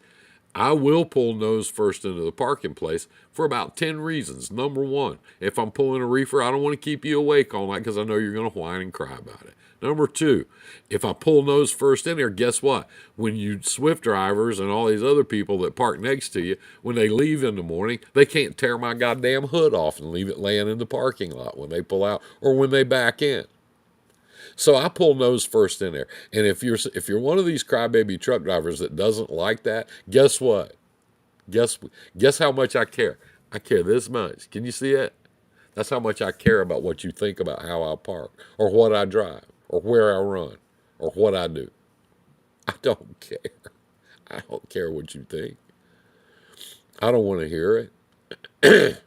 I will pull nose first into the parking place for about 10 reasons. Number one, if I'm pulling a reefer, I don't want to keep you awake all night because I know you're going to whine and cry about it. Number two, if I pull nose first in there, guess what? When you Swift drivers and all these other people that park next to you, when they leave in the morning, they can't tear my goddamn hood off and leave it laying in the parking lot when they pull out or when they back in. So I pull nose first in there. And if you're one of these crybaby truck drivers that doesn't like that, guess what? Guess how much I care. I care this much. Can you see it? That's how much I care about what you think about how I park or what I drive or where I run or what I do. I don't care. I don't care what you think. I don't want to hear it.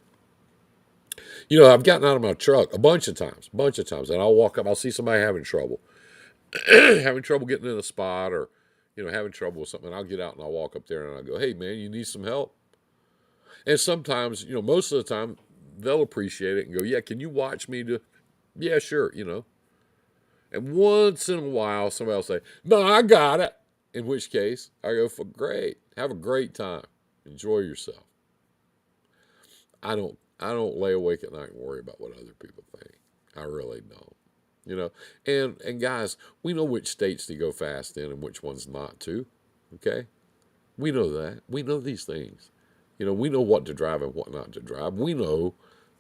I've gotten out of my truck a bunch of times, and I'll walk up, I'll see somebody having trouble, getting in a spot or, having trouble with something. And I'll get out and I'll walk up there and I'll go, hey, man, you need some help? And sometimes, most of the time, they'll appreciate it and go, yeah, can you watch me to, yeah, sure, And once in a while, somebody will say, no, I got it. In which case, I go, for great, have a great time, enjoy yourself. I don't lay awake at night and worry about what other people think. I really don't. And guys, we know which states to go fast in and which ones not to. Okay? We know that. We know these things. We know what to drive and what not to drive. We know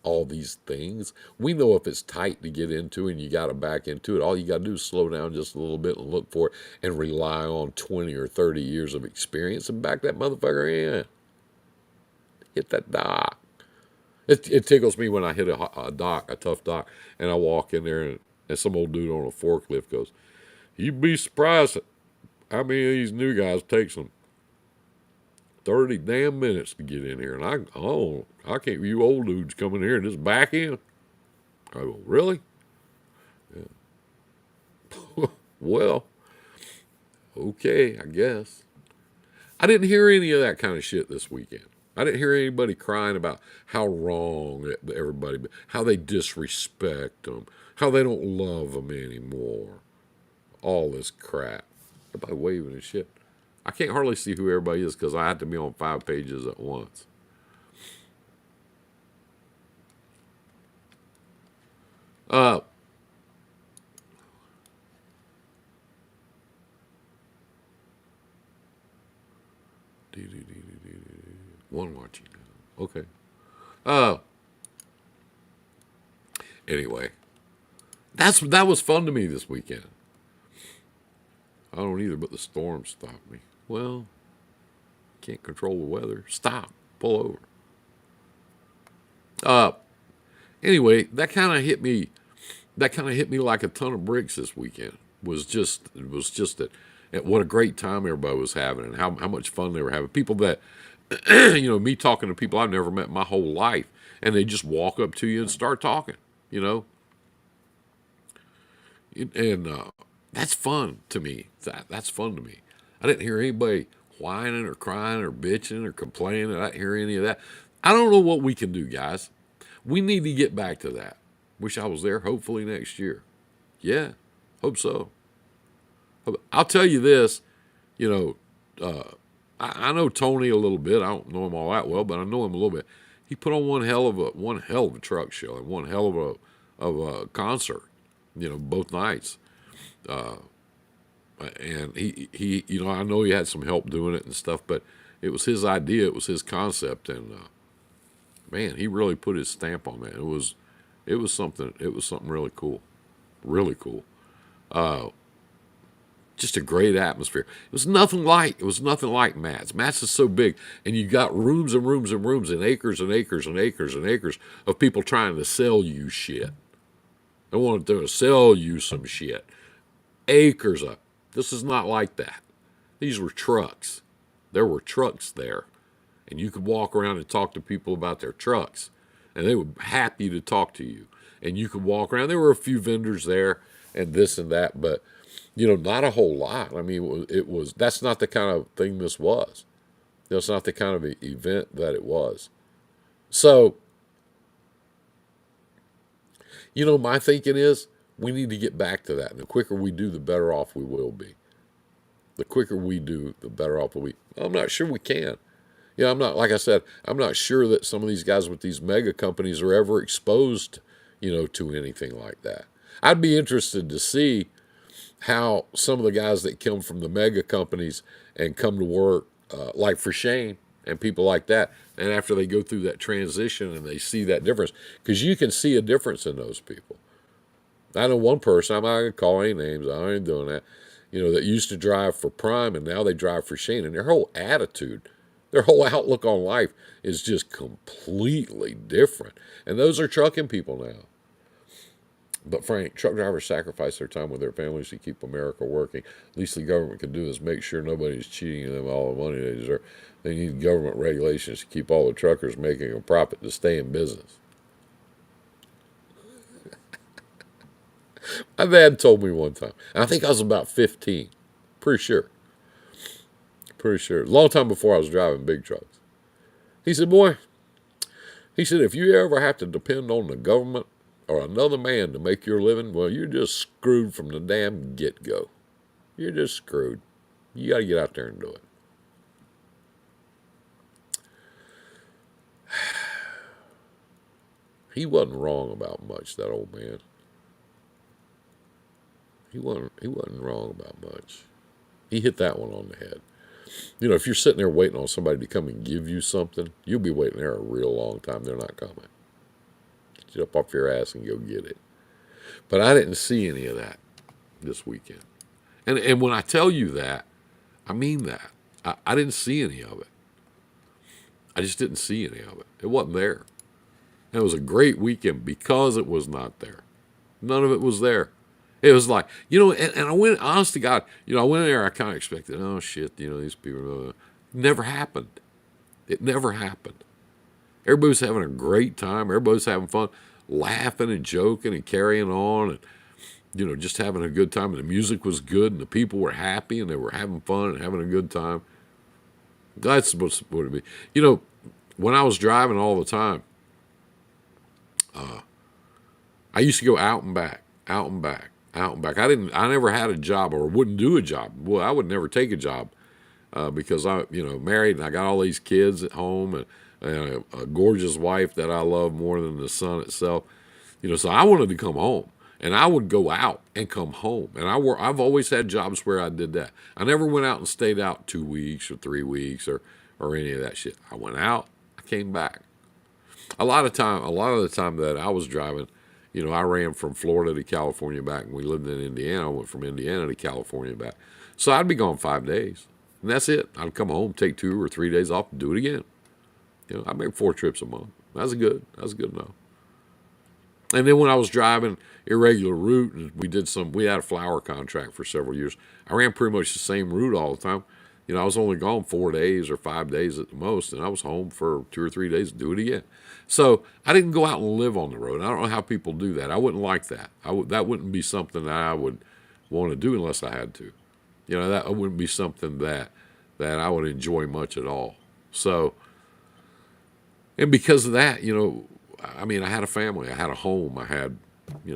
all these things. We know if it's tight to get into and you got to back into it. All you got to do is slow down just a little bit and look for it and rely on 20 or 30 years of experience and back that motherfucker in. Hit that dock. It tickles me when I hit a tough dock, and I walk in there and some old dude on a forklift goes, you'd be surprised at how many of these new guys takes them 30 damn minutes to get in here. And I can't, you old dudes come in here and just back in. I go, really? Yeah. Well, okay, I guess. I didn't hear any of that kind of shit this weekend. I didn't hear anybody crying about how wrong everybody, how they disrespect them, how they don't love them anymore. All this crap. Everybody waving and shit. I can't hardly see who everybody is because I had to be on 5 pages at once. One watching now. Okay. Anyway, that was fun to me this weekend. I don't either, but the storm stopped me. Well, can't control the weather. Stop. Pull over. Anyway, that kind of hit me. That kind of hit me like a ton of bricks this weekend. It was just that what a great time everybody was having and how much fun they were having. People that, me talking to people I've never met in my whole life, and they just walk up to you and start talking, And that's fun to me. That's fun to me. I didn't hear anybody whining or crying or bitching or complaining. I didn't hear any of that. I don't know what we can do, guys. We need to get back to that. Wish I was there. Hopefully next year. Yeah, hope so. I'll tell you this, I know Tony a little bit. I don't know him all that well, but I know him a little bit. He put on one hell of a truck show and one hell of of a concert, both nights. And he, I know he had some help doing it and stuff, but it was his idea, it was his concept, and man, he really put his stamp on that. It was something really cool, really cool. Just a great atmosphere. It was nothing like Matt's. Matt's is so big, and you got rooms and rooms and rooms and acres and acres and acres and acres of people trying to sell you shit. They wanted to sell you some shit. Acres of. This is not like that. These were trucks. There were trucks there, and you could walk around and talk to people about their trucks, and they were happy to talk to you. And you could walk around. There were a few vendors there and this and that, but not a whole lot. I mean, that's not the kind of thing this was. That's not the kind of event that it was. So, my thinking is we need to get back to that. And the quicker we do, the better off we will be. The quicker we do, the better off we'll be. I'm not sure we can. Like I said, I'm not sure that some of these guys with these mega companies are ever exposed, to anything like that. I'd be interested to see how some of the guys that come from the mega companies and come to work, like for Shane and people like that, and after they go through that transition and they see that difference, because you can see a difference in those people. I know one person, I'm not going to call any names, I ain't doing that, that used to drive for Prime and now they drive for Shane, and their whole attitude, their whole outlook on life is just completely different. And those are trucking people now. But Frank, truck drivers sacrifice their time with their families to keep America working. Least the government can do is make sure nobody's cheating them all the money they deserve. They need government regulations to keep all the truckers making a profit to stay in business. My dad told me one time, and I think I was about 15, pretty sure, a long time before I was driving big trucks. He said, boy, if you ever have to depend on the government or another man to make your living, well, you're just screwed from the damn get-go. You're just screwed. You got to get out there and do it. He wasn't wrong about much, that old man. He wasn't wrong about much. He hit that one on the head. If you're sitting there waiting on somebody to come and give you something, you'll be waiting there a real long time. They're not coming. Get up off your ass and go get it. But I didn't see any of that this weekend. And when I tell you that, I mean that. I didn't see any of it. I just didn't see any of it. It wasn't there. And it was a great weekend because it was not there. None of it was there. It was like, and I went, honest to God, I went in there, I kind of expected, oh shit, these people, never happened. It never happened. Everybody was having a great time. Everybody was having fun, laughing and joking and carrying on and, just having a good time. And the music was good and the people were happy and they were having fun and having a good time. That's supposed to be. When I was driving all the time, I used to go out and back. I never had a job or wouldn't do a job. Well, I would never take a job because I, married and I got all these kids at home and a gorgeous wife that I love more than the sun itself. So I wanted to come home and I would go out and come home. And I've always had jobs where I did that. I never went out and stayed out 2 weeks or 3 weeks or any of that shit. I went out, I came back. A lot of the time that I was driving, I ran from Florida to California back, and we lived in Indiana. I went from Indiana to California back. So I'd be gone 5 days, and that's it. I'd come home, take 2 or 3 days off, and do it again. I make 4 trips a month. That's good enough. And then when I was driving irregular route, and we had a flower contract for several years. I ran pretty much the same route all the time. I was only gone 4 days or 5 days at the most, and I was home for 2 or 3 days to do it again. So I didn't go out and live on the road. I don't know how people do that. I wouldn't like that. That wouldn't be something that I would want to do unless I had to. That wouldn't be something that I would enjoy much at all. So, and because of that, I had a family, I had a home, I had,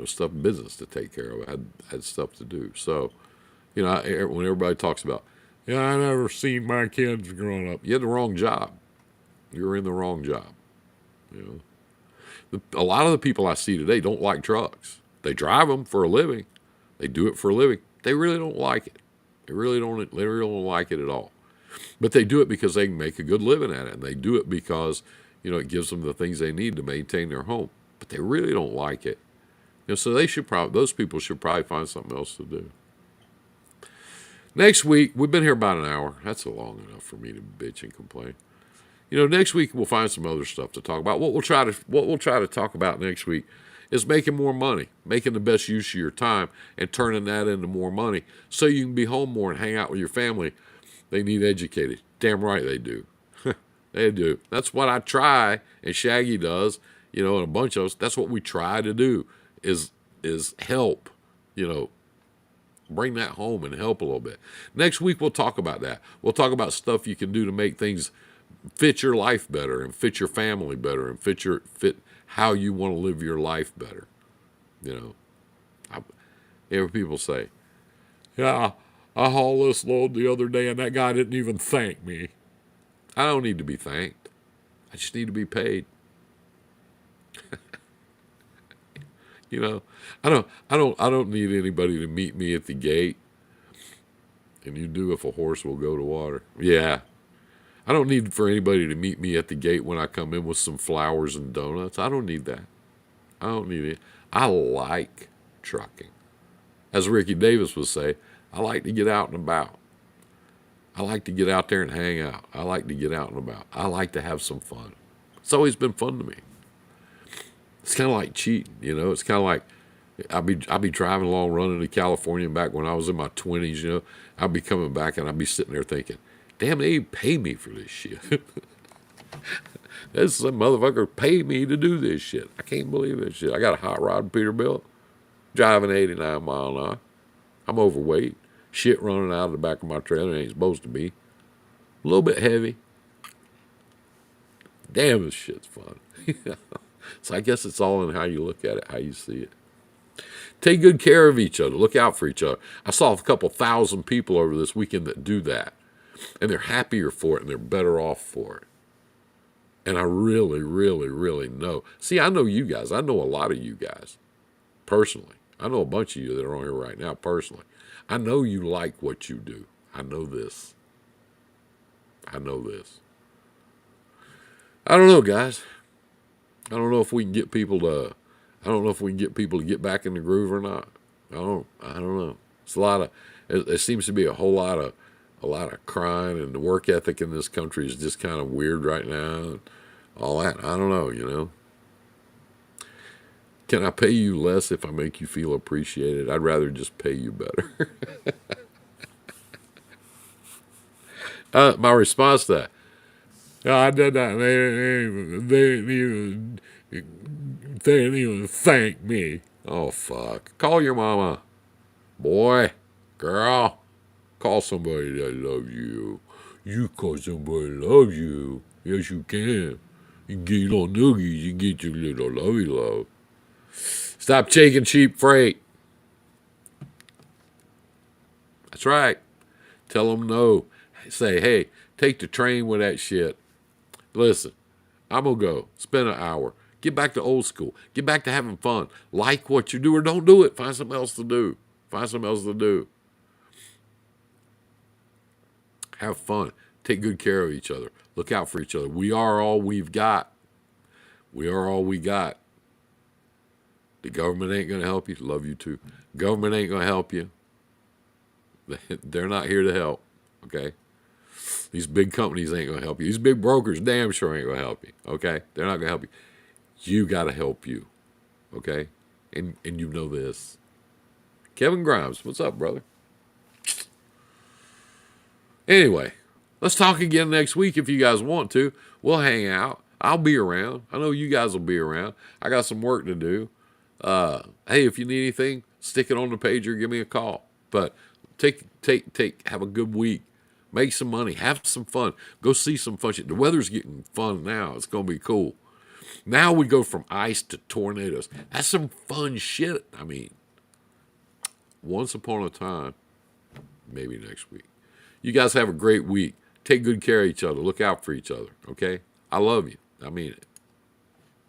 stuff, business to take care of. I had stuff to do. So, when everybody talks about, I never seen my kids growing up. You had the wrong job. You were in the wrong job. A lot of the people I see today don't like trucks. They drive them for a living. They do it for a living. They really don't like it. They really don't like it at all. But they do it because they can make a good living at it. And they do it because, it gives them the things they need to maintain their home. But they really don't like it. So those people should probably find something else to do. Next week, we've been here about an hour. That's long enough for me to bitch and complain. Next week we'll find some other stuff to talk about. What we'll try to talk about next week is making more money, making the best use of your time, and turning that into more money so you can be home more and hang out with your family. They need educated. Damn right they do. They do. That's what I try, and Shaggy does, and a bunch of us. That's what we try to do is help, bring that home and help a little bit. Next week we'll talk about that. We'll talk about stuff you can do to make things fit your life better and fit your family better and fit how you want to live your life better. I hear people say, yeah, I hauled this load the other day and that guy didn't even thank me. I don't need to be thanked. I just need to be paid. I don't need anybody to meet me at the gate. And you do if a horse will go to water. Yeah. I don't need for anybody to meet me at the gate when I come in with some flowers and donuts. I don't need that. I don't need it. I like trucking. As Ricky Davis would say, I like to get out and about. I like to get out there and hang out. I like to get out and about. I like to have some fun. It's always been fun to me. It's kind of like cheating, It's kind of like I'd be driving along running to California back when I was in my 20s, I'd be coming back and I'd be sitting there thinking, damn, they ain't pay me for this shit. This some motherfucker paid me to do this shit. I can't believe this shit. I got a hot rod Peterbilt, driving 89 mile an hour. I'm overweight. Shit running out of the back of my trailer ain't supposed to be. A little bit heavy. Damn, this shit's fun. So I guess it's all in how you look at it, how you see it. Take good care of each other. Look out for each other. I saw a couple thousand people over this weekend that do that. And they're happier for it, and they're better off for it. And I really, really, really know. See, I know you guys. I know a lot of you guys personally. I know a bunch of you that are on here right now personally. I know you like what you do. I know this. I know this. I don't know, guys. I don't know if we can get people to get back in the groove or not. I don't know. It's a lot of. It seems to be a lot of crime, and the work ethic in this country is just kind of weird right now. And all that. I don't know. Can I pay you less if I make you feel appreciated? I'd rather just pay you better. My response to that. Yeah, I did that. They didn't even thank me. Oh, fuck. Call your mama. Boy, girl, call somebody that loves you. You call somebody that loves you. Yes, you can. You can get your little noogies. You can get your little lovey love. Stop taking cheap freight. That's right. Tell them no. Say, hey, take the train with that shit. Listen, I'm going to go. Spend an hour. Get back to old school. Get back to having fun. Like what you do or don't do it. Find something else to do. Find something else to do. Have fun. Take good care of each other. Look out for each other. We are all we've got. We are all we got. The government ain't going to help you. Love you too. Government ain't going to help you. They're not here to help. Okay? These big companies ain't going to help you. These big brokers damn sure ain't going to help you. Okay? They're not going to help you. You got to help you. Okay? And you know this. Kevin Grimes, what's up, brother? Anyway, let's talk again next week if you guys want to. We'll hang out. I'll be around. I know you guys will be around. I got some work to do. Hey, if you need anything, stick it on the page or give me a call. But have a good week. Make some money. Have some fun. Go see some fun shit. The weather's getting fun now. It's going to be cool. Now we go from ice to tornadoes. That's some fun shit. I mean, once upon a time, maybe next week. You guys have a great week. Take good care of each other. Look out for each other, okay? I love you. I mean it.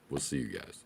We'll see you guys.